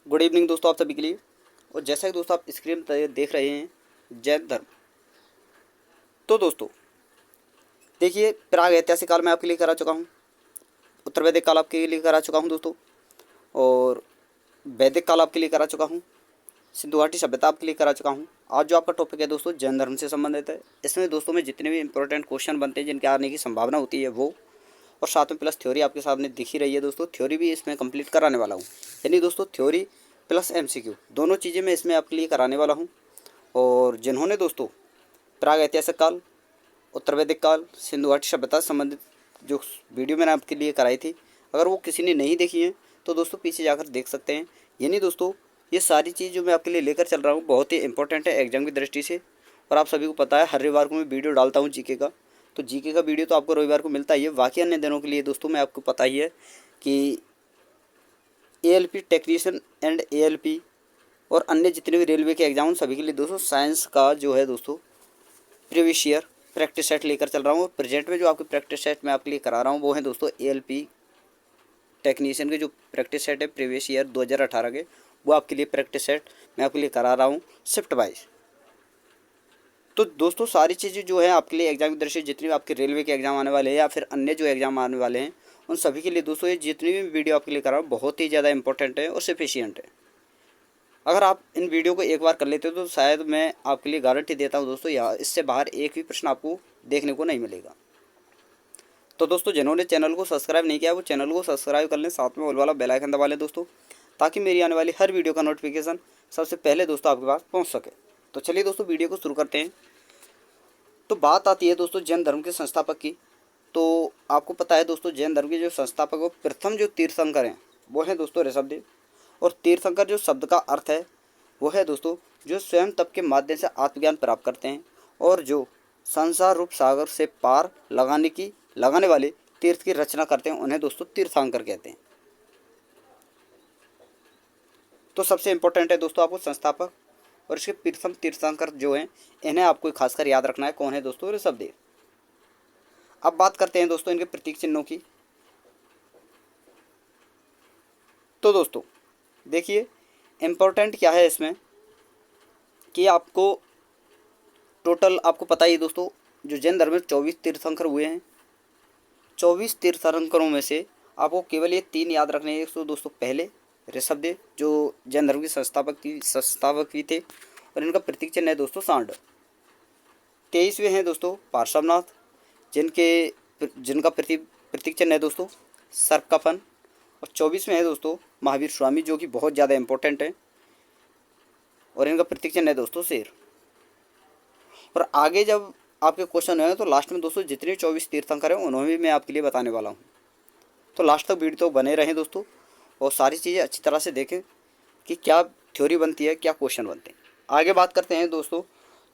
Good evening दोस्तों आप सभी के लिए। और जैसा कि दोस्तों आप स्क्रीन पर देख रहे हैं जैन धर्म। तो दोस्तों देखिए, प्राग ऐतिहासिक काल में आपके लिए करा चुका हूँ, उत्तर वैदिक काल आपके लिए करा चुका हूँ दोस्तों, और वैदिक काल आपके लिए करा चुका हूँ, सिंधु घाटी सभ्यता आपके लिए करा चुका हूँ। आज जो आपका टॉपिक है दोस्तों जैन धर्म से संबंधित है। इसमें दोस्तों में जितने भी इंपॉर्टेंट क्वेश्चन बनते हैं जिनके आने की संभावना होती है वो, और साथ में प्लस थ्योरी आपके सामने दिख ही रही है दोस्तों। थ्योरी भी इसमें कंप्लीट कराने वाला हूँ, यानी दोस्तों थ्योरी प्लस एमसीक्यू दोनों चीज़ें मैं इसमें आपके लिए कराने वाला हूँ। और जिन्होंने दोस्तों प्राग ऐतिहासिक काल, उत्तर वैदिक काल, सिंधु घाटी सभ्यता से संबंधित जो वीडियो मैंने आपके लिए कराई थी, अगर वो किसी ने नहीं देखी है तो दोस्तों पीछे जाकर देख सकते हैं। यानी दोस्तों ये सारी चीज़ जो मैं आपके लिए लेकर चल रहा हूँ बहुत ही इंपॉर्टेंट है एग्जाम की दृष्टि से। और आप सभी को पता है हर रविवार को मैं वीडियो डालता हूँ जीके का, तो जीके का वीडियो तो आपको रविवार को मिलता ही है। बाकी अन्य दिनों के लिए दोस्तों मैं आपको पता ही है कि एएलपी टेक्नीशियन एंड एएलपी और अन्य जितने भी रेलवे के एग्जाम सभी के लिए दोस्तों साइंस का जो है दोस्तों प्रीवियस ईयर प्रैक्टिस सेट लेकर चल रहा हूँ। और प्रेजेंट में जो आपके प्रैक्टिस सेट मैं आपके लिए करा रहा हूँ वो है दोस्तों एएलपी टेक्नीशियन के जो प्रैक्टिस सेट है प्रीवियस ईयर 2018 के, वो आपके लिए प्रैक्टिस सेट मैं आपके लिए करा रहा हूँ शिफ्ट वाइज। तो दोस्तों सारी चीज़ें जो है आपके लिए एग्जाम की दृष्टि जितने भी आपके रेलवे के एग्जाम आने वाले हैं या फिर अन्य जो एग्जाम आने वाले हैं उन सभी के लिए दोस्तों ये जितनी भी वीडियो आपके लिए करा रहा हूँ बहुत ही ज़्यादा इंपॉर्टेंट है और सफिशियंट है। अगर आप इन वीडियो को एक बार कर लेते हो तो शायद मैं आपके लिए गारंटी देता हूँ दोस्तों यहाँ इससे बाहर एक भी प्रश्न आपको देखने को नहीं मिलेगा। तो दोस्तों जिन्होंने चैनल को सब्सक्राइब नहीं किया वो चैनल को सब्सक्राइब कर लें, साथ में ऑल वाला बेल आइकन दबा लें दोस्तों, ताकि मेरी आने वाली हर वीडियो का नोटिफिकेशन सबसे पहले दोस्तों आपके पास पहुँच सके। तो चलिए दोस्तों वीडियो को शुरू करते हैं। तो बात आती है दोस्तों जैन धर्म के संस्थापक की। तो आपको पता है दोस्तों जैन धर्म के जो संस्थापक वो प्रथम जो तीर्थंकर हैं वो हैं दोस्तों ऋषभदेव। और तीर्थंकर जो शब्द का अर्थ है वो है दोस्तों जो स्वयं तप के माध्यम से आत्मज्ञान प्राप्त करते हैं और जो संसार रूप सागर से पार लगाने वाले तीर्थ की रचना करते हैं, उन्हें दोस्तों तीर्थंकर कहते हैं। तो सबसे इंपॉर्टेंट है दोस्तों आपको संस्थापक और इसके प्रथम तीर्थंकर जो हैं इन्हें आपको खासकर याद रखना है। कौन है दोस्तों? ऋषभदेव। अब बात करते हैं दोस्तों इनके प्रतीक चिन्हों की। तो दोस्तों देखिए इम्पोर्टेंट क्या है इसमें कि आपको टोटल आपको पता ही है दोस्तों जो जैन धर्म में 24 तीर्थंकर हुए हैं। 24 तीर्थंकरों में से आपको केवल ये 3 याद रखने हैं। तो दोस्तों पहले ऋषभदेव जो जैन धर्म के संस्थापक भी थे और इनका प्रतीक चिन्ह है दोस्तों सांड। 23वें हैं दोस्तों पार्श्वनाथ जिनका प्रतीक चिन्ह है दोस्तों सर्प का फन। और 24वें हैं दोस्तों महावीर स्वामी जो कि बहुत ज़्यादा इंपॉर्टेंट है और इनका प्रतीक चिन्ह है दोस्तों शेर। और आगे जब आपके क्वेश्चन है तो लास्ट में दोस्तों जितने 24 तीर्थंकर हैं उन्हें भी मैं आपके लिए बताने वाला हूँ। तो लास्ट तक वीडियो तो बने रहें दोस्तों और सारी चीज़ें अच्छी तरह से देखें कि क्या थ्योरी बनती है, क्या क्वेश्चन बनते हैं। आगे बात करते हैं दोस्तों।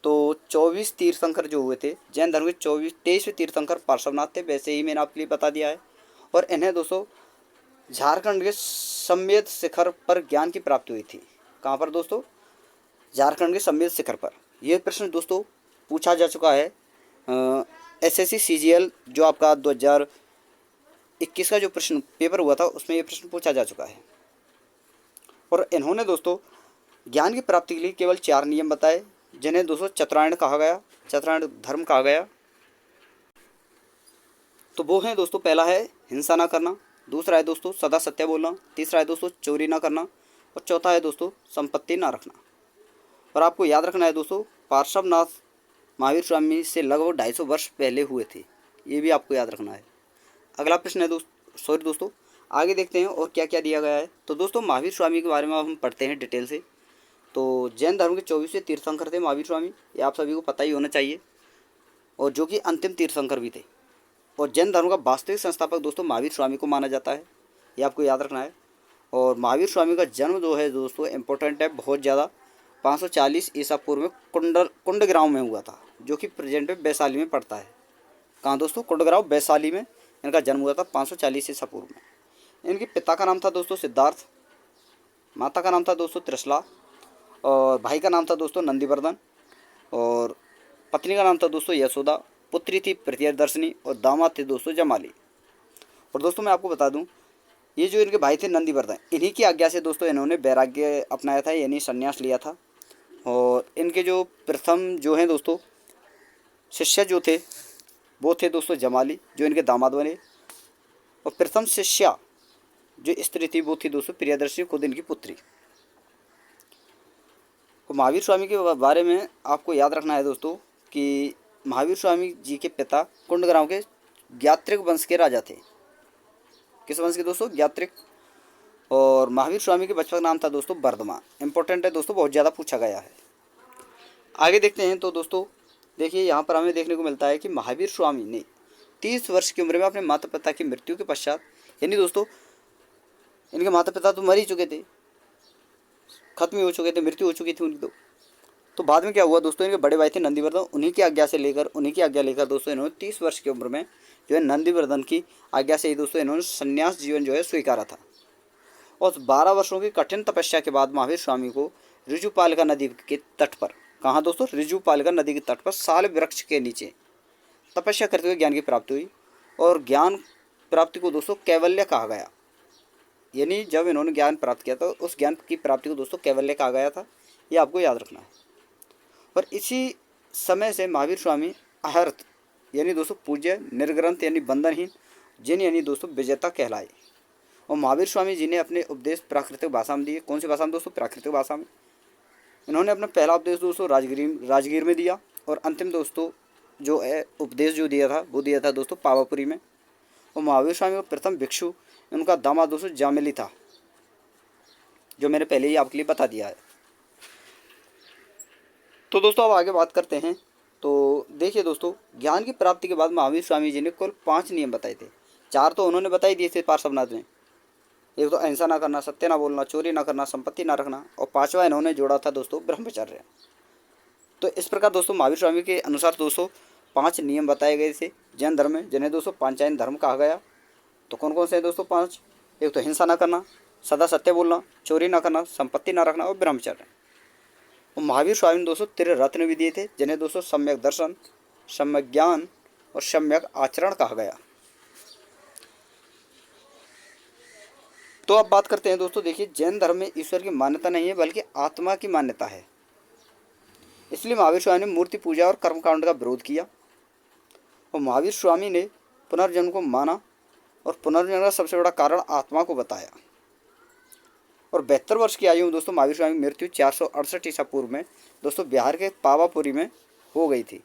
तो 24 तीर्थंकर जो हुए थे जैन धर्म के 23वें तीर्थंकर पार्श्वनाथ थे, वैसे ही मैंने आपके लिए बता दिया है। और इन्हें दोस्तों झारखंड के सम्मेद शिखर पर ज्ञान की प्राप्ति हुई थी। कहाँ पर दोस्तों? झारखंड के सम्मेद शिखर पर। यह प्रश्न दोस्तों पूछा जा चुका है एसएससी सीजीएल जो आपका 2021 का जो प्रश्न पेपर हुआ था उसमें यह प्रश्न पूछा जा चुका है। और इन्होंने दोस्तों ज्ञान की प्राप्ति के लिए केवल 4 नियम बताए जिन्हें दोस्तों चतुरायण कहा गया, चतुरायण धर्म कहा गया। तो वो हैं दोस्तों पहला है हिंसा ना करना, दूसरा है दोस्तों सदा सत्य बोलना, तीसरा है दोस्तों चोरी ना करना और चौथा है दोस्तों संपत्ति ना रखना। और आपको याद रखना है दोस्तों पार्श्वनाथ महावीर स्वामी से लगभग 250 वर्ष पहले हुए थे, ये भी आपको याद रखना है। अगला प्रश्न है दोस्तों आगे देखते हैं और क्या क्या दिया गया है। तो दोस्तों महावीर स्वामी के बारे में हम पढ़ते हैं डिटेल से। तो जैन धर्म के 24वें तीर्थंकर थे महावीर स्वामी, ये आप सभी को पता ही होना चाहिए, और जो कि अंतिम तीर्थंकर भी थे। और जैन धर्म का वास्तविक संस्थापक दोस्तों महावीर स्वामी को माना जाता है, ये आपको याद रखना है। और महावीर स्वामी का जन्म जो है दोस्तों इम्पोर्टेंट है बहुत ज़्यादा, 540 ईसा पूर्व में कुंडग्राम में हुआ था, जो कि प्रेजेंट में वैशाली में पड़ता है। कहाँ दोस्तों? कुंडग्राम वैशाली में इनका जन्म हुआ था 540 ईसा पूर्व में। इनके पिता का नाम था दोस्तों सिद्धार्थ, माता का नाम था दोस्तों त्रिशला, और भाई का नाम था दोस्तों नंदीवर्धन, और पत्नी का नाम था दोस्तों यशोदा, पुत्री थी प्रियदर्शनी और दामाद थे दोस्तों जमाली। और दोस्तों मैं आपको बता दूं ये जो इनके भाई थे नंदीवर्धन, इन्हीं की आज्ञा से दोस्तों इन्होंने वैराग्य अपनाया था, यानी संन्यास लिया था। और इनके जो प्रथम जो हैं दोस्तों शिष्य जो थे वो थे दोस्तों जमाली, जो इनके दामाद बने। और प्रथम शिष्या जो स्त्री थी वो थी दोस्तों प्रियदर्शी, खुद इनकी पुत्री। तो महावीर स्वामी के बारे में आपको याद रखना है दोस्तों कि महावीर स्वामी जी के पिता कुंडग्राम के ज्ञात्रिक वंश के राजा थे। किस वंश के दोस्तों? ज्ञात्रिक। और महावीर स्वामी के बचपन का नाम था दोस्तों वर्धमान। इंपॉर्टेंट है दोस्तों, बहुत ज़्यादा पूछा गया है। आगे देखते हैं तो दोस्तों देखिए यहाँ पर हमें देखने को मिलता है कि महावीर स्वामी ने 30 वर्ष की उम्र में अपने माता पिता की मृत्यु के पश्चात, यानी दोस्तों इनके माता पिता तो मर ही चुके थे, खत्म ही हो चुके थे, मृत्यु हो चुकी थी उनकी। तो बाद में क्या हुआ दोस्तों, इनके बड़े भाई थे नंदीवर्धन, उन्हीं की आज्ञा लेकर दोस्तों इन्होंने 30 वर्ष की उम्र में जो है नंदीवर्धन की आज्ञा से ही दोस्तों इन्होंने संन्यास जीवन जो है स्वीकारा था। और 12 वर्षों की कठिन तपस्या के बाद महावीर स्वामी को ऋजुपालिका नदी के तट पर, कहाँ दोस्तों? ऋजुपालिका नदी के तट पर साल वृक्ष के नीचे तपस्या करते हुए ज्ञान की प्राप्ति हुई। और ज्ञान प्राप्ति को दोस्तों कैवल्य कहा गया, यानी जब इन्होंने ज्ञान प्राप्त किया था उस ज्ञान की प्राप्ति को दोस्तों कैवल्य कहा गया था, ये आपको याद रखना है। और इसी समय से महावीर स्वामी अहर्त यानी दोस्तों पूज्य, निर्ग्रंथ यानी बंधनहीन, जिन यानी दोस्तों विजेता कहलाए। और महावीर स्वामी जी ने अपने उपदेश प्राकृतिक भाषा में दिए। कौन सी भाषा में दोस्तों? प्राकृतिक भाषा में। इन्होंने अपना पहला उपदेश दोस्तों राजगीर में दिया, और अंतिम दोस्तों जो है उपदेश जो दिया था वो दिया था दोस्तों पावापुरी में। और महावीर स्वामी का प्रथम भिक्षु उनका दामाद दोस्तों जामिली था, जो मैंने पहले ही आपके लिए बता दिया है। तो दोस्तों अब आगे बात करते हैं। तो देखिए दोस्तों ज्ञान की प्राप्ति के बाद महावीर स्वामी जी ने कुल 5 नियम बताए थे। 4 तो उन्होंने बता ही दिए थे पार्श्वनाथ में। एक तो अहिंसा ना करना, सत्य ना बोलना, चोरी ना करना, संपत्ति ना रखना, और 5वां इन्होंने जोड़ा था दोस्तों ब्रह्मचर्य। तो इस प्रकार दोस्तों महावीर स्वामी के अनुसार दोस्तों 5 नियम बताए गए थे जैन धर्म में, जिन्हें दोस्तों पांचायन धर्म कहा गया। तो कौन कौन से हैं दोस्तों 5? एक तो हिंसा ना करना, सदा सत्य बोलना, चोरी ना करना, संपत्ति ना रखना और ब्रह्मचर्य। और महावीर स्वामी ने दोस्तों 13 रत्न भी दिए थे, जिन्हें दोस्तों सम्यक दर्शन, सम्यक ज्ञान और सम्यक आचरण कहा गया। तो अब बात करते हैं दोस्तों, देखिए जैन धर्म में ईश्वर की मान्यता नहीं है बल्कि आत्मा की मान्यता है। इसलिए महावीर स्वामी ने मूर्ति पूजा और कर्मकांड का विरोध किया। और महावीर स्वामी ने पुनर्जन्म को माना, और पुनर्जन्म का सबसे बड़ा कारण आत्मा को बताया। और 72 वर्ष की आयु में दोस्तों महावीर स्वामी की मृत्यु 468 ईसा पूर्व में दोस्तों बिहार के पावापुरी में हो गई थी।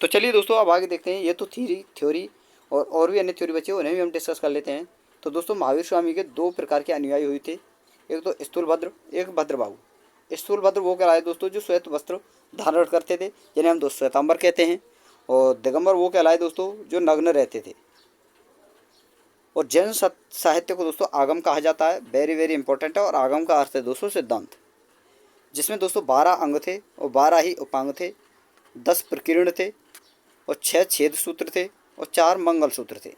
तो चलिए दोस्तों अब आगे देखते हैं। ये तो थ्योरी और भी अन्य थ्योरी बची, उन्हें भी हम डिस्कस कर लेते हैं। तो दोस्तों महावीर स्वामी के 2 प्रकार के अनुयायी हुए थे, एक तो स्थूलभद्र, एक भद्रबाहु। स्थूलभद्र वो कहलाए दोस्तों जो श्वेत वस्त्र धारण करते थे, जिन्हें हम दोस्तों श्वेतांबर कहते हैं। और दिगंबर वो कहलाए दोस्तों जो नग्न रहते थे। और जैन साहित्य को दोस्तों आगम कहा जाता है, वेरी वेरी इंपॉर्टेंट है। और आगम का अर्थ है दोस्तों सिद्धांत, जिसमें दोस्तों 12 अंग थे और 12 ही उपांग थे, 10 प्रकीर्ण थे और 6 छेद सूत्र थे और 4 मंगल सूत्र थे।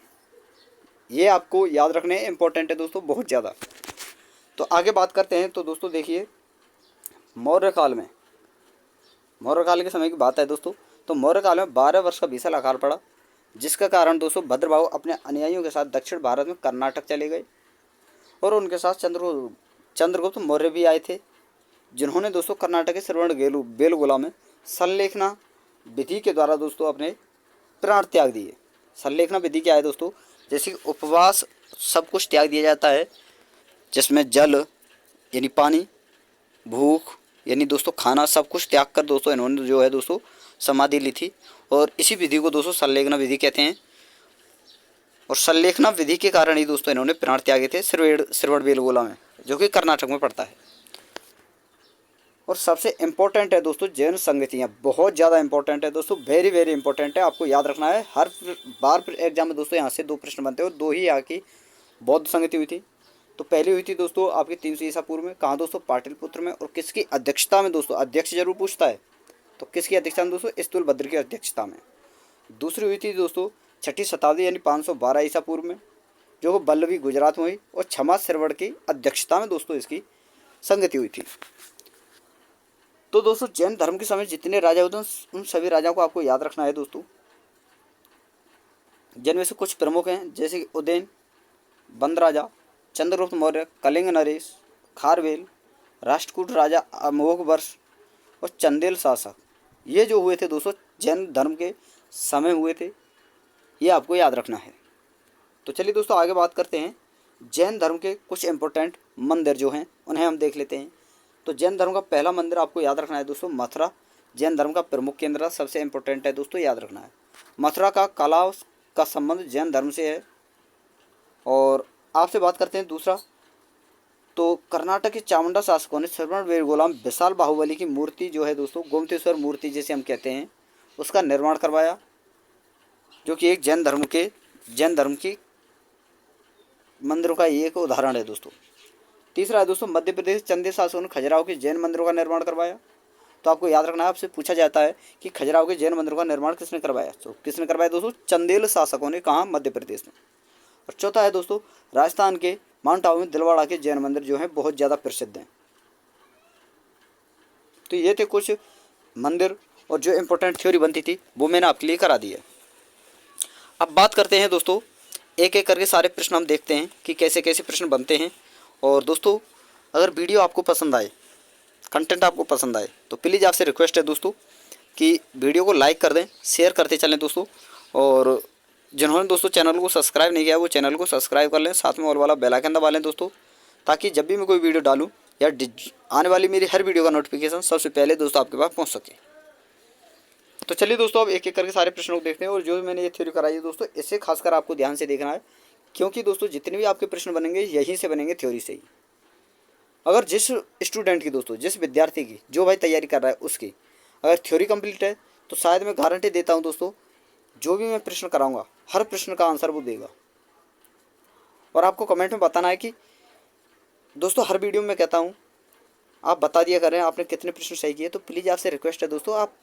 ये आपको याद रखने इंपॉर्टेंट है दोस्तों, बहुत ज़्यादा। तो आगे बात करते हैं। तो दोस्तों देखिए मौर्य काल के समय की बात है दोस्तों। तो मौर्य काल में 12 वर्ष का भीषण अकाल पड़ा, जिसका कारण दोस्तों भद्रबाहु अपने अनुयायियों के साथ दक्षिण भारत में कर्नाटक चले गए। और उनके साथ चंद्रगुप्त मौर्य भी आए थे, जिन्होंने दोस्तों कर्नाटक के श्रवण बेलगोला में संलेखना विधि के द्वारा दोस्तों अपने प्राण त्याग दिए। संलेखना विधि क्या है दोस्तों? जैसे कि उपवास सब कुछ त्याग दिया जाता है, जिसमें जल यानी पानी, भूख यानी दोस्तों खाना, सब कुछ त्याग कर दोस्तों इन्होंने जो है दोस्तों समाधि ली थी। और इसी विधि को दोस्तों संलेखना विधि कहते हैं। और संलेखना विधि के कारण ही दोस्तों इन्होंने प्राण त्यागे थे श्रवण बेलगोला में, जो कि कर्नाटक में पड़ता है। और सबसे इम्पोर्टेंट है दोस्तों जैन संगतियाँ, बहुत ज़्यादा इंपॉर्टेंट है दोस्तों, वेरी वेरी इंपॉर्टेंट है, आपको याद रखना है। हर बार एग्जाम में दोस्तों यहाँ से 2 प्रश्न बनते हैं, और 2 ही यहाँ की बौद्ध संगति हुई थी। तो पहली हुई थी दोस्तों आपकी 300 ईसा पूर्व में, कहाँ दोस्तों? पाटलिपुत्र में। और किसकी अध्यक्षता में दोस्तों? अध्यक्ष जरूर पूछता है, तो किसकी अध्यक्षता में दोस्तों? स्थूलभद्र की अध्यक्षता में। दूसरी हुई थी दोस्तों 6ठी शताब्दी यानी 512 ईसा पूर्व में, जो बल्लभी गुजरात में हुई। और क्षमा श्रवण की अध्यक्षता में दोस्तों इसकी संगति हुई थी। तो दोस्तों जैन धर्म के समय जितने राजा होते हैं उन सभी राजाओं को आपको याद रखना है दोस्तों। जिनमें से कुछ प्रमुख हैं, जैसे कि उदयन, बंद राजा, चंद्रगुप्त मौर्य, कलिंग नरेश, खारवेल, राष्ट्रकूट राजा अमोघ वर्ष और चंदेल शासक। ये जो हुए थे दोस्तों जैन धर्म के समय हुए थे, ये आपको याद रखना है। तो चलिए दोस्तों आगे बात करते हैं। जैन धर्म के कुछ इंपॉर्टेंट मंदिर जो हैं उन्हें हम देख लेते हैं। तो जैन धर्म का पहला मंदिर आपको याद रखना है दोस्तों मथुरा। जैन धर्म का प्रमुख केंद्र सबसे इंपॉर्टेंट है दोस्तों, याद रखना है। मथुरा का कला का संबंध जैन धर्म से है। और आपसे बात करते हैं दूसरा, तो कर्नाटक के चामुंडा शासकों ने श्रवण बेलगोला में विशाल बाहुबली की मूर्ति जो है दोस्तों, गोमतेश्वर मूर्ति जिसे हम कहते हैं, उसका निर्माण करवाया, जो कि एक जैन धर्म की मंदिरों का एक उदाहरण है दोस्तों। तीसरा है दोस्तों, मध्य प्रदेश चंदेल शासकों ने खजुराहो के जैन मंदिरों का निर्माण करवाया। तो आपको याद रखना है, आपसे पूछा जाता है कि खजुराहो के जैन मंदिरों का निर्माण किसने करवाया। तो किसने करवाया दोस्तों? चंदेल शासकों ने। कहाँ? मध्य प्रदेश में। और चौथा है दोस्तों, राजस्थान के माउंट आबू में दिलवाड़ा के जैन मंदिर जो हैं बहुत ज़्यादा प्रसिद्ध हैं। तो ये थे कुछ मंदिर और जो इम्पोर्टेंट थ्योरी बनती थी वो मैंने आपके लिए करा दी है। अब बात करते हैं दोस्तों, एक एक करके सारे प्रश्न हम देखते हैं कि कैसे कैसे प्रश्न बनते हैं। और दोस्तों अगर वीडियो आपको पसंद आए, कंटेंट आपको पसंद आए, तो प्लीज़ आपसे रिक्वेस्ट है दोस्तों कि वीडियो को लाइक कर दें, शेयर करते चलें दोस्तों। और जिन्होंने दोस्तों चैनल को सब्सक्राइब नहीं किया वो चैनल को सब्सक्राइब कर लें, साथ में ऑल वाला बेल आइकन दबा लें दोस्तों, ताकि जब भी मैं कोई वीडियो डालूँ या आने वाली मेरी हर वीडियो का नोटिफिकेशन सबसे पहले दोस्तों आपके पास पहुँच सके। तो चलिए दोस्तों अब एक एक करके सारे प्रश्नों को देखते हैं। और जो मैंने ये थ्योरी कराई है दोस्तों, इसे खासकर आपको ध्यान से देखना है, क्योंकि दोस्तों जितने भी आपके प्रश्न बनेंगे यहीं से बनेंगे, थ्योरी से ही। अगर जिस स्टूडेंट की दोस्तों, जिस विद्यार्थी की, जो भाई तैयारी कर रहा है उसकी अगर थ्योरी कंप्लीट है, तो शायद मैं गारंटी देता हूँ दोस्तों, जो भी मैं प्रश्न कराऊंगा हर प्रश्न का आंसर वो देगा। और आपको कमेंट में बताना है कि दोस्तों हर वीडियो में कहता हूँ आप बता दिया करें आपने कितने प्रश्न सही किए। तो प्लीज़ आपसे रिक्वेस्ट है दोस्तों, आप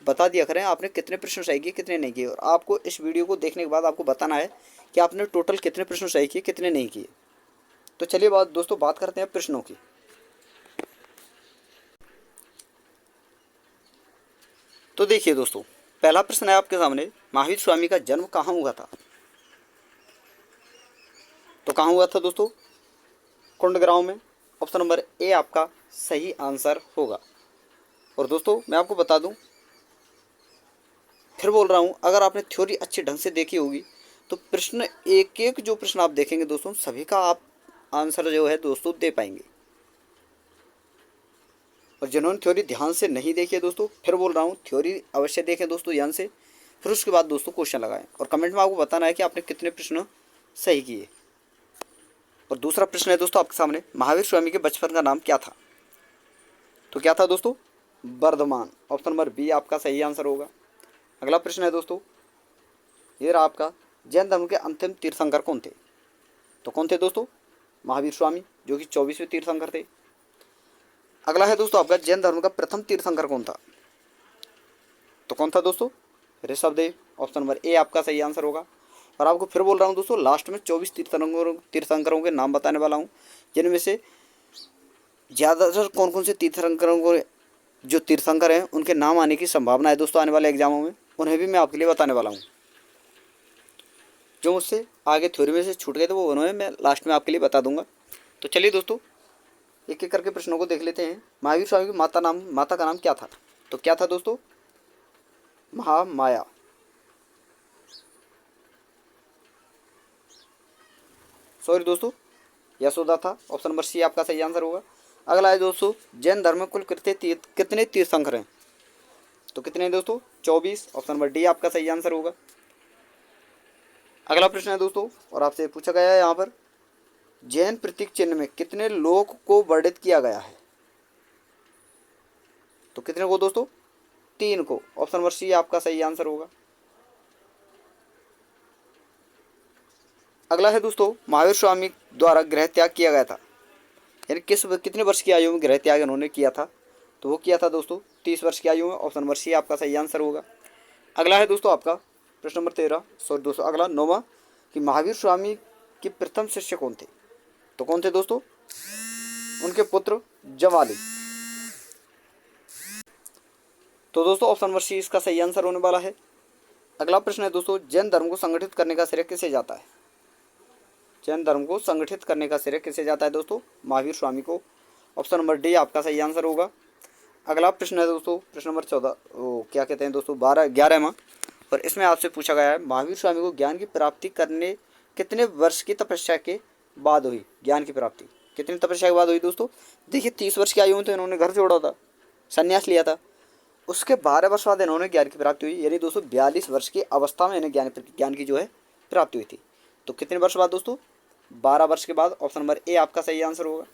बता दिया करें आपने कितने प्रश्न सही किए, कितने नहीं किए। और आपको इस वीडियो को देखने के बाद आपको बताना है कि आपने टोटल कितने प्रश्न सही किए, कितने नहीं किए। तो चलिए दोस्तों बात करते हैं प्रश्नों की। तो देखिए दोस्तों, पहला प्रश्न है आपके सामने, महावीर स्वामी का जन्म कहाँ हुआ था? तो कहाँ हुआ था दोस्तों? कुंडग्राम में। ऑप्शन नंबर ए आपका सही आंसर होगा। और दोस्तों मैं आपको बता दूं, फिर बोल रहा हूं, अगर आपने थ्योरी अच्छे ढंग से देखी होगी तो प्रश्न एक एक जो प्रश्न आप देखेंगे दोस्तों, सभी का आप आंसर जो है दोस्तों दे पाएंगे। और जिन्होंने थ्योरी ध्यान से नहीं देखी है दोस्तों, फिर बोल रहा हूँ थ्योरी अवश्य देखें दोस्तों ध्यान से, फिर उसके बाद दोस्तों क्वेश्चन लगाएं और कमेंट में आपको बताना है कि आपने कितने प्रश्न सही किए। और दूसरा प्रश्न है दोस्तों आपके सामने, महावीर स्वामी के बचपन का नाम क्या था? तो क्या था दोस्तों? वर्धमान। ऑप्शन नंबर बी आपका सही आंसर होगा। अगला प्रश्न है दोस्तों, ये रहा आपका, जैन धर्म के अंतिम तीर्थंकर कौन थे? तो कौन थे दोस्तों? महावीर स्वामी, जो कि 24वें तीर्थंकर थे। अगला है दोस्तों आपका, जैन धर्म का प्रथम तीर्थंकर कौन था? तो कौन था दोस्तों? ऋषभदेव। ऑप्शन नंबर ए आपका सही आंसर होगा। और आपको फिर बोल रहा हूँ दोस्तों, लास्ट में 24 तीर्थंकरों के नाम बताने वाला हूँ, जिनमें से ज़्यादातर कौन कौन से तीर्थंकरों को, जो तीर्थंकर हैं उनके नाम आने की संभावना है दोस्तों आने वाले एग्जामों में, उन्हें भी मैं आपके लिए बताने वाला हूँ। जो मुझसे आगे थ्योरी में से छूट गए थे वो उन्हें मैं लास्ट में आपके लिए बता दूंगा। तो चलिए दोस्तों एक एक करके प्रश्नों को देख लेते हैं। महावीर स्वामी की माता का नाम क्या था? तो क्या था दोस्तों? महामाया। सॉरी दोस्तों, यशोदा था। ऑप्शन नंबर सी आपका सही आंसर होगा। अगला है दोस्तों, जैन धर्म में कुल कितने तीर्थंकर हैं? तो कितने हैं दोस्तों? 24। ऑप्शन नंबर डी आपका सही आंसर होगा। अगला प्रश्न है दोस्तों, और आपसे पूछा गया है यहाँ पर, जैन प्रतीक चिन्ह में कितने लोक को वर्णित किया गया है? तो कितने को दोस्तों? 3 को। ऑप्शन नंबर सी आपका सही आंसर होगा। अगला है दोस्तों, महावीर स्वामी द्वारा गृह त्याग किया गया था, यानी कितने वर्ष की आयु में गृह त्याग उन्होंने किया था? तो वो किया था दोस्तों 30 वर्ष की आयु में। ऑप्शन नंबर सी आपका सही आंसर होगा। अगला है दोस्तों आपका प्रश्न नंबर 13, सॉरी दोस्तों अगला 9वां, कि महावीर स्वामी के प्रथम शिष्य कौन थे? तो कौन थे दोस्तों? उनके पुत्र जवाली। तो दोस्तों ऑप्शन नंबर सी इसका सही आंसर होने वाला है। अगला प्रश्न है दोस्तों, जैन धर्म को संगठित करने का श्रेय किसे जाता है? जैन धर्म को संगठित करने का श्रेय किसे जाता है दोस्तों? महावीर स्वामी को। ऑप्शन नंबर डी आपका सही आंसर होगा। अगला प्रश्न है दोस्तों, प्रश्न नंबर 14, वो क्या कहते हैं दोस्तों, 11वां, और इसमें आपसे पूछा गया है महावीर स्वामी को ज्ञान की प्राप्ति करने कितने वर्ष की तपस्या के बाद हुई? ज्ञान की प्राप्ति कितनी तपस्या के बाद हुई दोस्तों? देखिए 30 वर्ष की आयु में तो इन्होंने घर छोड़ा था, संन्यास लिया था। उसके 12 वर्ष बाद इन्होंने ज्ञान की प्राप्ति हुई, यानी दोस्तों 42 वर्ष की अवस्था में इन्हें ज्ञान की जो है प्राप्ति हुई थी। तो कितने वर्ष बाद दोस्तों? 12 वर्ष के बाद। ऑप्शन नंबर ए आपका सही आंसर होगा।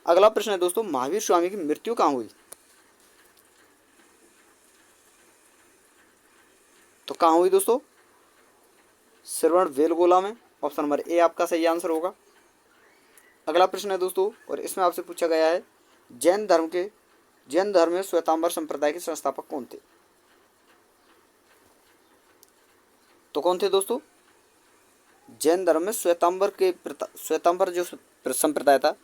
अगला प्रश्न है दोस्तों, महावीर स्वामी की मृत्यु कहाँ हुई? तो कहाँ हुई दोस्तों? श्रवण बेलगोला में। ऑप्शन नंबर ए आपका सही आंसर होगा। अगला प्रश्न है दोस्तों, और इसमें आपसे पूछा गया है जैन धर्म में श्वेतांबर संप्रदाय के संस्थापक कौन थे? तो कौन थे दोस्तों? जैन धर्म में श्वेतांबर जो संप्रदाय था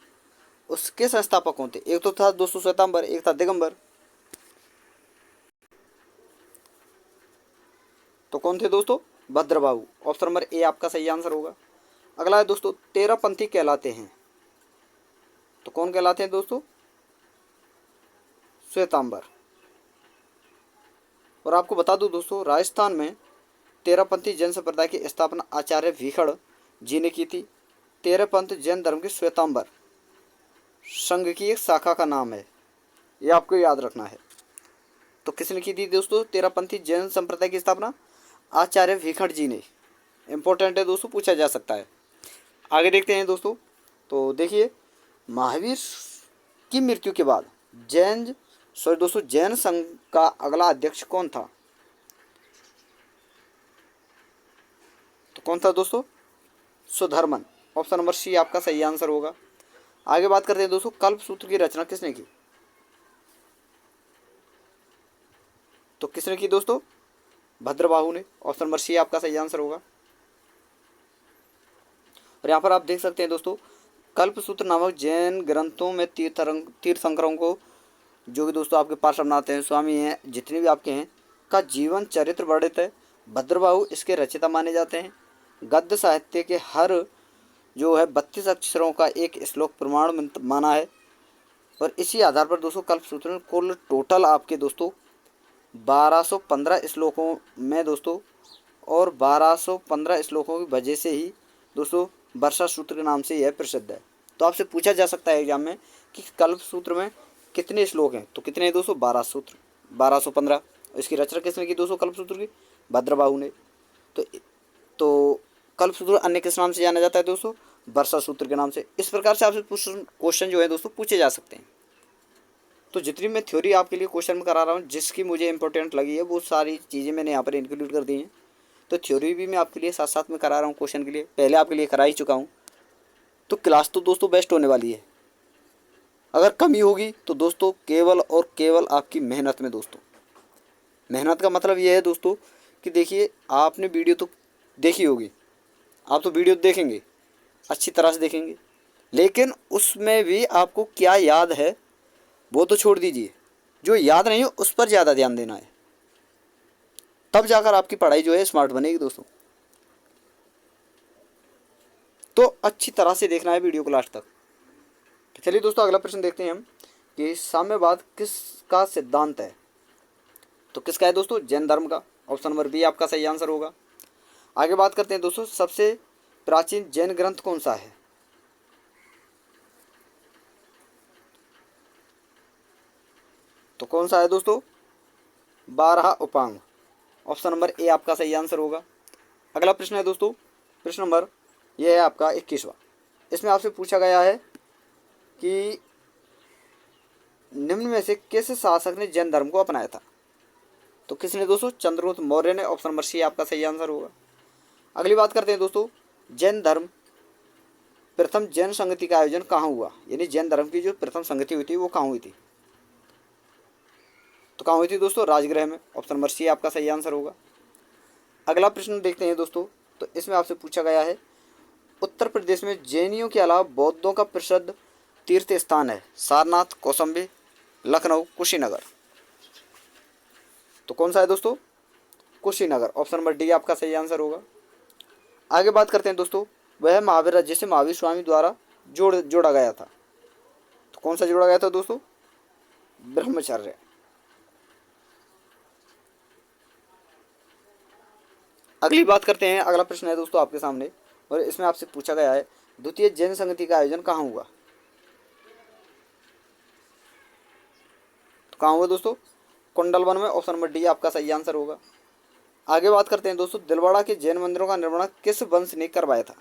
उसके संस्थापक कौन थे? एक तो था दोस्तों श्वेतांबर, एक था दिगंबर। तो कौन थे दोस्तों? भद्रबाहु। ऑप्शन नंबर ए आपका सही आंसर होगा। अगला है दोस्तों, तेरहपंथी कहलाते हैं, तो कौन कहलाते हैं दोस्तों? श्वेतांबर। और आपको बता दूं दोस्तों, राजस्थान में तेरहपंथी जैन संप्रदाय की स्थापना आचार्य भीखड़ जी ने की थी। तेरहपंथ जैन धर्म के श्वेतांबर संघ की एक शाखा का नाम है, ये आपको याद रखना है। तो किसने की थी दोस्तों तेरहपंथी जैन संप्रदाय की स्थापना? आचार्य भीखड़ जी ने। इंपॉर्टेंट है दोस्तों, पूछा जा सकता है। आगे देखते हैं दोस्तों। तो देखिए, महावीर की मृत्यु के बाद जैन संघ का अगला अध्यक्ष कौन था? तो कौन था दोस्तों? सुधर्मन। ऑप्शन नंबर सी आपका सही आंसर होगा। आगे बात करते हैं दोस्तों, कल्प सूत्र की रचना किसने की? तो किसने की दोस्तों? भद्रबाहु ने। ऑप्शन नंबर सी आपका सही आंसर होगा। और यहाँ पर आप देख सकते हैं दोस्तों, कल्पसूत्र नामक जैन ग्रंथों में तीर्थंकरों को, जो भी दोस्तों आपके पार्श्वनाथ हैं, स्वामी हैं, जितने भी आपके हैं, का जीवन चरित्र वर्णित है। भद्रबाहु इसके रचयिता माने जाते हैं। गद्य साहित्य के हर जो है 32 अक्षरों का एक श्लोक प्रमाण माना है। और इसी आधार पर दोस्तों कल्पसूत्र में कुल टोटल आपके दोस्तों 1215 श्लोकों में दोस्तों, और 1215 श्लोकों की वजह से ही दोस्तों वर्षा सूत्र के नाम से यह प्रसिद्ध है। तो आपसे पूछा जा सकता है एग्जाम में कि कल्प सूत्र में कितने श्लोक हैं? तो कितने हैं दोस्तों? 12 सूत्र, 1215। इसकी रचना किसने की दोस्तों कल्प सूत्र की? भद्रबाहु ने। तो कल्प सूत्र अन्य किस नाम से जाना जाता है दोस्तों? वर्षा सूत्र के नाम से। इस प्रकार से आपसे क्वेश्चन जो है दोस्तों पूछे जा सकते हैं। तो जितनी मैं थ्योरी आपके लिए क्वेश्चन में करा रहा हूँ, जिसकी मुझे इंपॉर्टेंट लगी है, वो सारी चीज़ें मैंने यहाँ पर इंक्लूड कर दी हैं। तो थ्योरी भी मैं आपके लिए साथ साथ में करा रहा हूँ क्वेश्चन के लिए, पहले आपके लिए करा ही चुका हूँ। तो क्लास तो दोस्तों बेस्ट होने वाली है। अगर कमी होगी तो दोस्तों केवल और केवल आपकी मेहनत में। दोस्तों मेहनत का मतलब ये है दोस्तों कि देखिए, आपने वीडियो तो देखी होगी, आप तो वीडियो देखेंगे, अच्छी तरह से देखेंगे, लेकिन उसमें भी आपको क्या याद है वो तो छोड़ दीजिए, जो याद नहीं हो उस पर ज़्यादा ध्यान देना है, तब जाकर आपकी पढ़ाई जो है स्मार्ट बनेगी दोस्तों। तो अच्छी तरह से देखना है वीडियो को लास्ट तक। तो चलिए दोस्तों अगला प्रश्न देखते हैं हम कि साम्यवाद किसका सिद्धांत है? तो किसका है दोस्तों? जैन धर्म का। ऑप्शन नंबर बी आपका सही आंसर होगा। आगे बात करते हैं दोस्तों, सबसे प्राचीन जैन ग्रंथ कौन सा है? तो कौन सा है दोस्तों? 12 उपांग। ऑप्शन नंबर ए आपका सही आंसर होगा। अगला प्रश्न है दोस्तों, प्रश्न नंबर यह है आपका 21वां। इसमें आपसे पूछा गया है कि निम्न में से किस शासक ने जैन धर्म को अपनाया था? तो किसने दोस्तों? चंद्रगुप्त मौर्य ने। ऑप्शन नंबर सी आपका सही आंसर होगा। अगली बात करते हैं दोस्तों, जैन धर्म प्रथम जैन संगति का आयोजन कहाँ हुआ? यानी जैन धर्म की जो प्रथम संगति हुई थी वो कहाँ हुई थी? तो कहाँ हुई थी दोस्तों? राजगृह में। ऑप्शन नंबर सी आपका सही आंसर होगा। अगला प्रश्न देखते हैं दोस्तों, तो इसमें आपसे पूछा गया है उत्तर प्रदेश में जैनियों के अलावा बौद्धों का प्रसिद्ध तीर्थ स्थान है सारनाथ, कौशाम्बी, लखनऊ, कुशीनगर। तो कौन सा है दोस्तों? कुशीनगर, ऑप्शन नंबर डी आपका सही आंसर होगा। आगे बात करते हैं दोस्तों, वह महावीर राज्य से महावीर स्वामी द्वारा जोड़ा गया था। तो कौन सा जोड़ा गया था दोस्तों? ब्रह्मचर्य। अगली बात करते हैं, अगला प्रश्न है दोस्तों आपके सामने, और इसमें आपसे पूछा गया है द्वितीय जैन संगति का आयोजन कहाँ हुआ? तो कहाँ हुआ दोस्तों? कुंडलवन में, ऑप्शन नंबर डी आपका सही आंसर होगा। आगे बात करते हैं दोस्तों, दिलवाड़ा के जैन मंदिरों का निर्माण किस वंश ने करवाया था?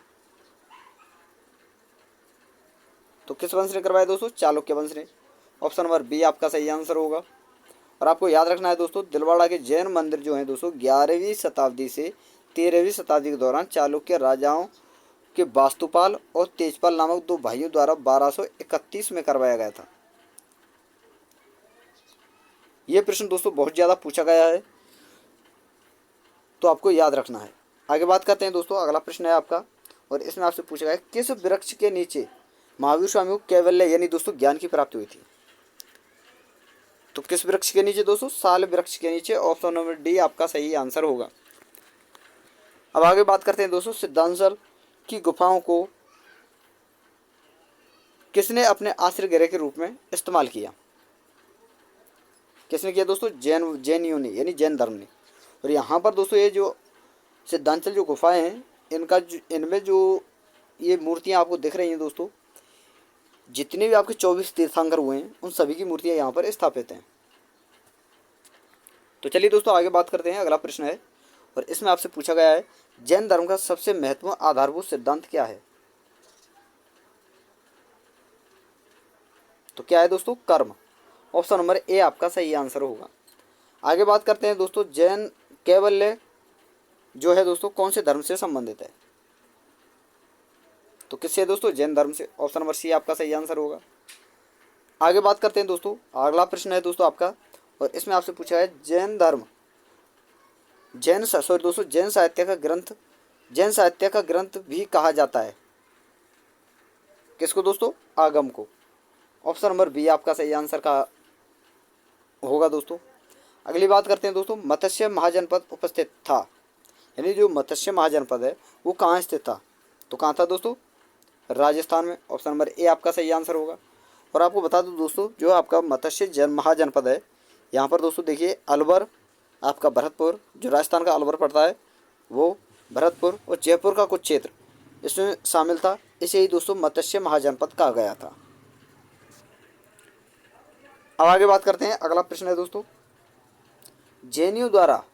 तो किस वंश ने करवाया दोस्तों? चालुक्य वंश ने, ऑप्शन नंबर बी आपका सही आंसर होगा। और आपको याद रखना है दोस्तों, दिलवाड़ा के जैन मंदिर जो हैं दोस्तों 11वीं शताब्दी से 13वीं शताब्दी के दौरान चालुक्य राजाओं के वास्तुपाल और तेजपाल नामक दो भाइयों द्वारा 1231 में करवाया गया था। यह प्रश्न दोस्तों बहुत ज़्यादा पूछा गया है, तो आपको याद रखना है। आगे बात करते हैं दोस्तों, अगला प्रश्न है आपका, और इसमें आपसे पूछा गया है किस वृक्ष के नीचे महावीर स्वामी को कैवल्य यानी दोस्तों ज्ञान की प्राप्ति हुई थी? तो किस वृक्ष के नीचे दोस्तों? साल वृक्ष के नीचे, ऑप्शन नंबर डी आपका सही आंसर होगा। अब आगे बात करते हैं दोस्तों, सिद्धांचल की गुफाओं को किसने अपने आश्रय गृह के रूप में इस्तेमाल किया? किसने किया दोस्तों? जैनियों ने, यानी जैन धर्म ने। और यहाँ पर दोस्तों ये जो सिद्धांचल जो गुफाएं हैं, इनमें जो ये मूर्तियाँ आपको दिख रही हैं दोस्तों, जितने भी आपके 24 तीर्थंकर हुए हैं उन सभी की मूर्तियाँ यहाँ पर स्थापित हैं। तो चलिए दोस्तों आगे बात करते हैं, अगला प्रश्न है, और इसमें आपसे पूछा गया है जैन धर्म का सबसे महत्वपूर्ण आधारभूत सिद्धांत क्या है? तो क्या है दोस्तों? कर्म, ऑप्शन नंबर ए आपका सही आंसर होगा। आगे बात करते हैं दोस्तों, जैन कैवल्य जो है दोस्तों कौन से धर्म से संबंधित है? तो किससे है दोस्तों? जैन धर्म से, ऑप्शन नंबर सी आपका सही आंसर होगा। आगे बात करते हैं दोस्तों, अगला प्रश्न है दोस्तों आपका, और इसमें आपसे पूछा है जैन साहित्य का ग्रंथ भी कहा जाता है किसको दोस्तों? आगम को, ऑप्शन नंबर बी आपका सही आंसर का होगा दोस्तों। अगली बात करते हैं दोस्तों, मत्स्य महाजनपद उपस्थित था, यानी जो मत्स्य महाजनपद है वो कहाँ स्थित था? तो कहाँ था दोस्तों? राजस्थान में, ऑप्शन नंबर ए आपका सही आंसर होगा। और आपको बता दूं दोस्तों, जो आपका मत्स्य महाजनपद है, यहाँ पर दोस्तों देखिए अलवर, आपका भरतपुर, जो राजस्थान का अलवर पड़ता है वो भरतपुर, और जयपुर का कुछ क्षेत्र इसमें शामिल था। इसे ही दोस्तों मत्स्य महाजनपद कहा गया था। अब आगे बात करते हैं, अगला प्रश्न है दोस्तों, जैनियों द्वारा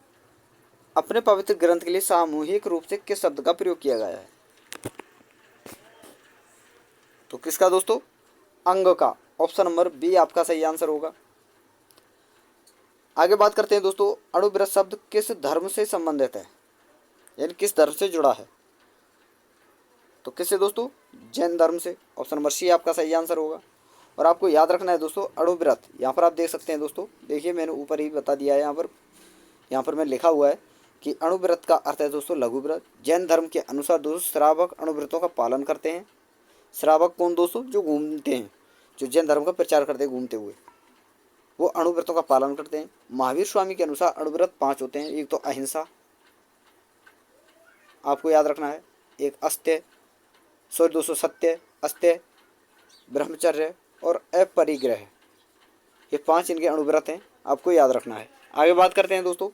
अपने पवित्र ग्रंथ के लिए सामूहिक रूप से किस शब्द का प्रयोग किया गया है? तो किसका दोस्तों? अंग का, ऑप्शन नंबर बी आपका सही आंसर होगा। आगे बात करते हैं दोस्तों, अणुव्रत शब्द किस धर्म से संबंधित है, यानी किस धर्म से जुड़ा है? तो किससे दोस्तों? जैन धर्म से, ऑप्शन नंबर सी आपका सही आंसर होगा। और आपको याद रखना है दोस्तों, अणुव्रत, यहाँ पर आप देख सकते हैं दोस्तों, देखिए मैंने ऊपर ही बता दिया है, यहाँ पर मैं लिखा हुआ है कि अणुव्रत का अर्थ है दोस्तों लघु व्रत। जैन धर्म के अनुसार दोस्तों श्रावक अणुव्रतों का पालन करते हैं। श्रावक कौन दोस्तों? जो घूमते हैं, जो जैन धर्म का प्रचार करते हैं घूमते हुए, वो अणुव्रतों का पालन करते हैं। महावीर स्वामी के अनुसार अणुव्रत 5 होते हैं। एक तो अहिंसा, आपको याद रखना है, एक सत्य, अस्त्य, ब्रह्मचर्य और अपरिग्रह, ये 5 इनके अणुव्रत हैं, आपको याद रखना है। आगे बात करते हैं दोस्तों,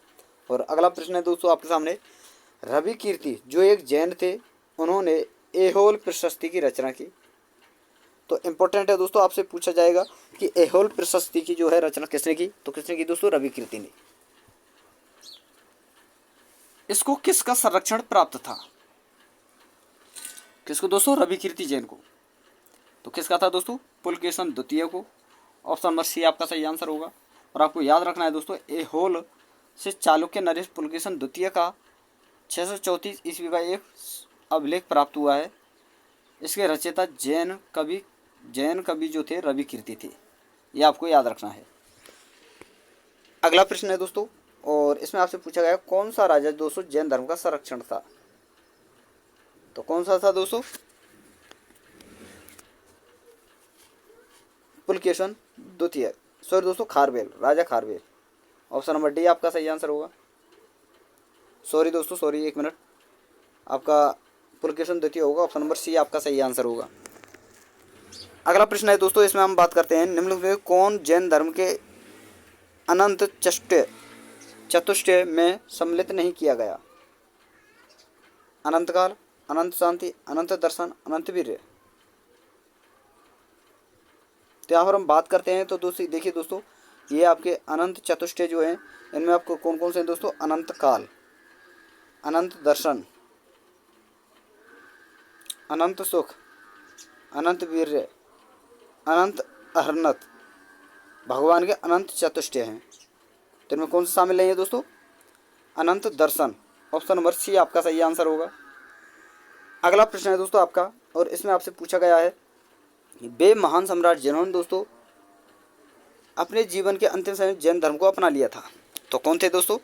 और अगला प्रश्न है दोस्तों आपके सामने, रवि कीर्ति जो एक जैन थे, उन्होंने एहोल प्रशस्ति की रचना की। तो इम्पोर्टेंट है दोस्तों, आपसे पूछा जाएगा कि एहोल प्रशस्ति की जो है रचना किसने की? तो किसने की दोस्तों? रवि कीर्ति ने। इसको किसका संरक्षण प्राप्त था? किसको दोस्तों? रवि कीर्ति जैन को। तो किसका था दोस्तों? पुलकेशन द्वितीय को, ऑप्शन नंबर सी आपका सही आंसर होगा। और आपको याद रखना है दोस्तों, एहोल से चालुक्य नरेश पुलकेशन द्वितीय का 634 ईस्वी का एक अभिलेख प्राप्त हुआ है। इसके रचयिता जैन कवि जो थे रवि कीर्ति थे, ये आपको याद रखना है। अगला प्रश्न है दोस्तों, और इसमें आपसे पूछा गया कौन सा राजा दोस्तों जैन धर्म का संरक्षण था? तो कौन सा था दोस्तों? पुलकेशन द्वितीय, सॉरी दोस्तों खारवेल, राजा खारवेल, ऑप्शन नंबर डी आपका सही आंसर होगा। सॉरी दोस्तों, सॉरी, एक मिनट, आपका पुलकेशन द्वितीय होगा, ऑप्शन नंबर सी आपका सही आंसर होगा। अगला प्रश्न है दोस्तों, इसमें हम बात करते हैं निम्नलिखित में कौन जैन धर्म के अनंत चतुष्टय में सम्मिलित नहीं किया गया? अनंत काल, अनंत शांति, अनंत दर्शन, अनंत वीर्य। तो यहाँ पर हम बात करते हैं तो दोस्तों देखिए दोस्तों, ये आपके अनंत चतुष्टय जो है इनमें आपको कौन कौन से हैं दोस्तों? अनंत काल, अनंत दर्शन, अनंत सुख, अनंत वीर्य, अनंत अहरनत, भगवान के अनंत चतुष्टय हैं। तो इनमें कौन से शामिल नहीं है दोस्तों? अनंत दर्शन, ऑप्शन नंबर सी आपका सही आंसर होगा। अगला प्रश्न है दोस्तों आपका, और इसमें आपसे पूछा गया है वे महान सम्राट जिन्होंने दोस्तों अपने जीवन के अंतिम समय जैन धर्म को अपना लिया था, तो कौन थे दोस्तों?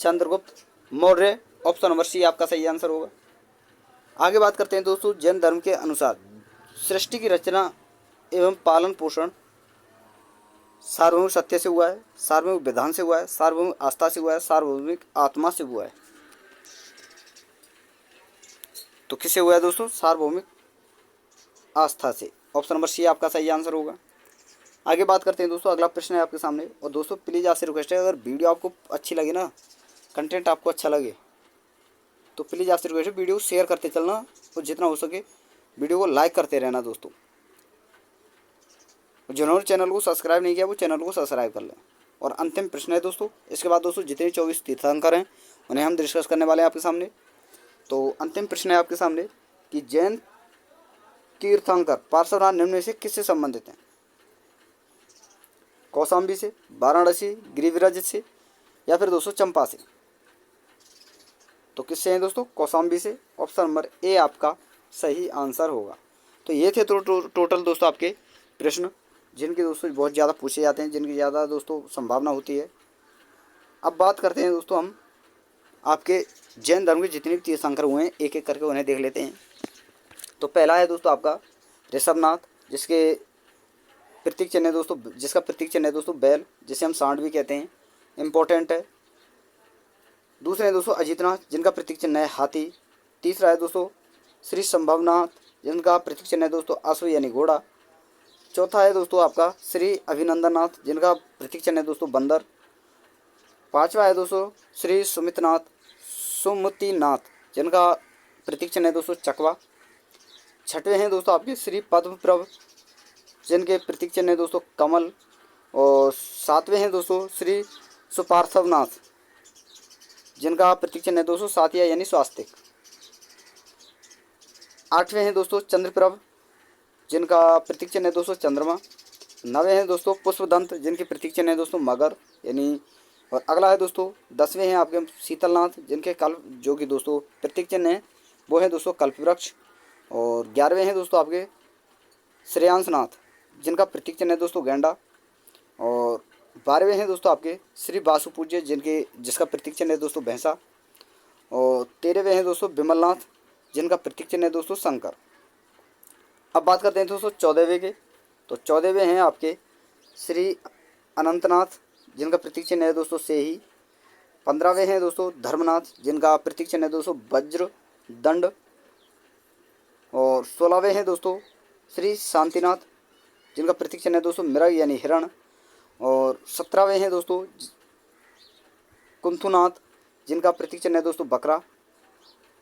Chandragupta Maurya, option number C आपका सही आंसर होगा। आगे बात करते हैं दोस्तों, जैन धर्म के अनुसार सृष्टि की रचना एवं पालन पोषण सार्वभौमिक सत्य से हुआ है, सार्वभौमिक विधान से हुआ है, सार्वभौमिक आस्था से हुआ है, सार्वभौमिक आत्मा से हुआ है। तो किससे हुआ है दोस्तों? सार्वभौमिक आस्था से, ऑप्शन नंबर सी आपका सही आंसर होगा। आगे बात करते हैं दोस्तों, अगला प्रश्न है आपके सामने, और दोस्तों प्लीज़ आपसे रिक्वेस्ट है, अगर वीडियो आपको अच्छी लगे ना, कंटेंट आपको अच्छा लगे, तो प्लीज़ आपसे रिक्वेस्ट है वीडियो शेयर करते चलना, और जितना हो सके वीडियो को लाइक करते रहना दोस्तों। जिन्होंने चैनल को सब्सक्राइब नहीं किया वो चैनल को सब्सक्राइब कर लें। और अंतिम प्रश्न है दोस्तों, इसके बाद दोस्तों जितने 24 तीर्थंकर हैं उन्हें हम डिस्कस करने वाले हैं आपके सामने। तो अंतिम प्रश्न है आपके सामने कि जैन तीर्थंकर पार्श्वनाथ निम्न में से किससे संबंधित हैं? कौशाम्बी से, वाराणसी, गिरिव्रज से, या फिर दोस्तों चंपा से। तो किससे हैं दोस्तों? कौशाम्बी से, ऑप्शन नंबर ए आपका सही आंसर होगा। तो ये थे टोटल दोस्तों आपके प्रश्न, जिनके दोस्तों बहुत ज़्यादा पूछे जाते हैं, जिनकी ज़्यादा दोस्तों संभावना होती है। अब बात करते हैं दोस्तों हम आपके जैन धर्म के जितने भी तीर्थंकर हुए हैं एक एक करके उन्हें देख लेते हैं। तो पहला है दोस्तों आपका ऋषभनाथ, जिसके प्रतीक चिन्ह है दोस्तों, जिसका प्रतीक चिन्ह है दोस्तों बैल, जिसे हम सांड भी कहते हैं, इम्पोर्टेंट है। दूसरे हैं दोस्तों अजितनाथ, जिनका प्रतीक चिन्ह है हाथी। तीसरा है दोस्तों श्री संभवनाथ, जिनका प्रतीक चिन्ह है दोस्तों अश्व यानी घोड़ा। चौथा है दोस्तों आपका श्री अभिनंदननाथ, जिनका प्रतीक चिन्ह है दोस्तों बंदर। पांचवा है दोस्तों श्री सुमतिनाथ, जिनका प्रतीक चिन्ह है दोस्तों चकवा। छठवें हैं दोस्तों आपके श्री पद्मप्रभ, जिनके प्रतीक चिन्ह है दोस्तों कमल। और सातवें हैं दोस्तों श्री सुपार्श्वनाथ, जिनका प्रतीक चिन्ह है दोस्तों सातिया यानी स्वास्तिक। आठवें हैं दोस्तों चंद्रप्रभ, जिनका प्रतीक चिन्ह है दोस्तों चंद्रमा। नवे हैं दोस्तों पुष्पदंत, जिनके प्रतीक चिन्ह है दोस्तों मगर यानी। और अगला है दोस्तों 10वें हैं आपके शीतलनाथ, जिनके कल्प जो कि दोस्तों प्रतीक चिन्ह है वो है दोस्तों कल्पवृक्ष। और 11वें हैं दोस्तों आपके श्रेयांसनाथ, जिनका प्रतीक चिन्ह है दोस्तों गेंडा। और 12वें हैं दोस्तों आपके श्री वासुपूज्य, जिसका प्रतीक चिन्ह है दोस्तों भैंसा। और 13वें हैं दोस्तों विमलनाथ, जिनका प्रतीक चिन्ह है दोस्तों शंकर। अब बात करते हैं दोस्तों 14वें के। तो 14वें हैं आपके श्री अनंतनाथ, जिनका प्रतीक चिन्ह है दोस्तों सेही। 15वें हैं दोस्तों धर्मनाथ, जिनका प्रतीक चिन्ह है दोस्तों वज्र दंड। और 16वें हैं दोस्तों श्री शांतिनाथ, जिनका प्रतीक चिन्ह है दोस्तों मृग यानी हिरण। और 17वें हैं दोस्तों कुंथुनाथ, जिनका प्रतीक चिन्ह है दोस्तों बकरा।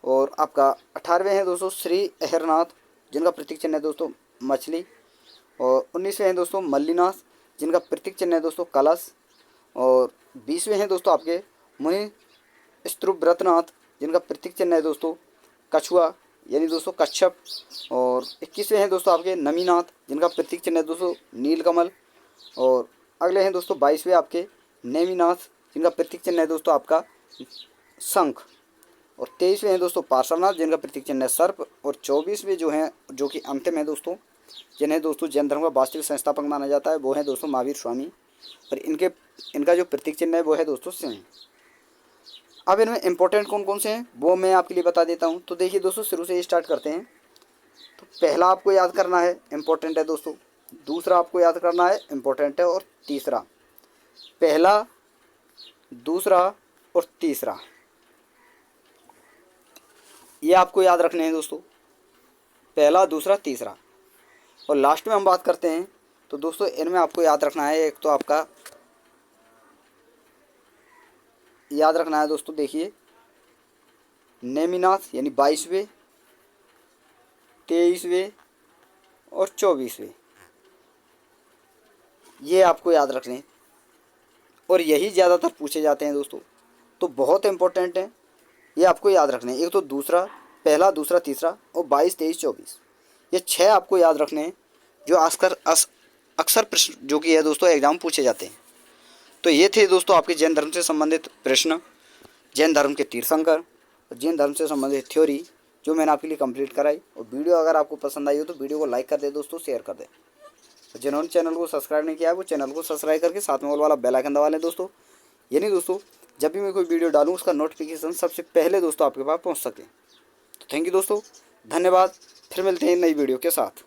और आपका 18वें हैं दोस्तों श्री अहरनाथ, जिनका प्रतीक चिन्ह है दोस्तों मछली। और 19वें हैं दोस्तों मल्लीनाथ, जिनका प्रतीक चिन्ह है दोस्तों कलश। और 20वें हैं दोस्तों आपके मुनि स्त्रुव्रतनाथ, जिनका प्रतीक चिन्ह है दोस्तों कछुआ यानी दोस्तों कच्छप। और 21वें हैं दोस्तों आपके नमीनाथ, जिनका प्रतीक चिन्ह है दोस्तों नीलकमल। और अगले हैं दोस्तों 22वें आपके नेमिनाथ, जिनका प्रतीक चिन्ह है दोस्तों आपका शंख। और 23वें हैं दोस्तों पार्श्वनाथ, जिनका प्रतीक चिन्ह है सर्प। और 24वें जो हैं, जो कि अंतिम है दोस्तों, जिन्हें दोस्तों जैन धर्म का वास्तविक संस्थापक माना जाता है, वो है दोस्तों महावीर स्वामी। और इनका जो प्रतीक चिन्ह है वो है दोस्तों सिंह। अब इनमें इंपॉर्टेंट कौन कौन से हैं वो मैं आपके लिए बता देता हूँ। तो देखिए दोस्तों शुरू से स्टार्ट करते हैं। तो पहला आपको याद करना है इम्पोर्टेंट है दोस्तों, दूसरा आपको याद करना है इम्पोर्टेंट है, और तीसरा, पहला, दूसरा और तीसरा ये आपको याद रखने हैं दोस्तों, पहला, दूसरा, तीसरा। और लास्ट में हम बात करते हैं तो दोस्तों इनमें आपको याद रखना है, एक तो आपका याद रखना है दोस्तों, देखिए नेमिनाथ यानी 22वें, 23वें और 24वें, ये आपको याद रखने हैं और यही ज़्यादातर पूछे जाते हैं दोस्तों, तो बहुत इंपॉर्टेंट है, ये आपको याद रखने हैं। एक तो दूसरा, पहला, दूसरा, तीसरा और 22, 23, 24, ये 6 आपको याद रखने हैं जो अक्सर प्रश्न जो कि है दोस्तों एग्जाम पूछे जाते हैं। तो ये थे दोस्तों आपके जैन धर्म से संबंधित प्रश्न, जैन धर्म के तीर्थंकर और जैन धर्म से संबंधित थ्योरी जो मैंने आपके लिए कंप्लीट कराई। और वीडियो अगर आपको पसंद आई हो तो वीडियो को लाइक कर दे दोस्तों, शेयर कर दें। जिन्होंने चैनल को सब्सक्राइब नहीं किया है वो चैनल को सब्सक्राइब करके साथ में ऑल वाला बेल आइकन दबा लें दोस्तों, यानी दोस्तों जब भी मैं कोई वीडियो डालूँ उसका नोटिफिकेशन सबसे पहले दोस्तों आपके पास पहुँच सके। तो थैंक यू दोस्तों, धन्यवाद। फिर मिलते हैं नई वीडियो के साथ।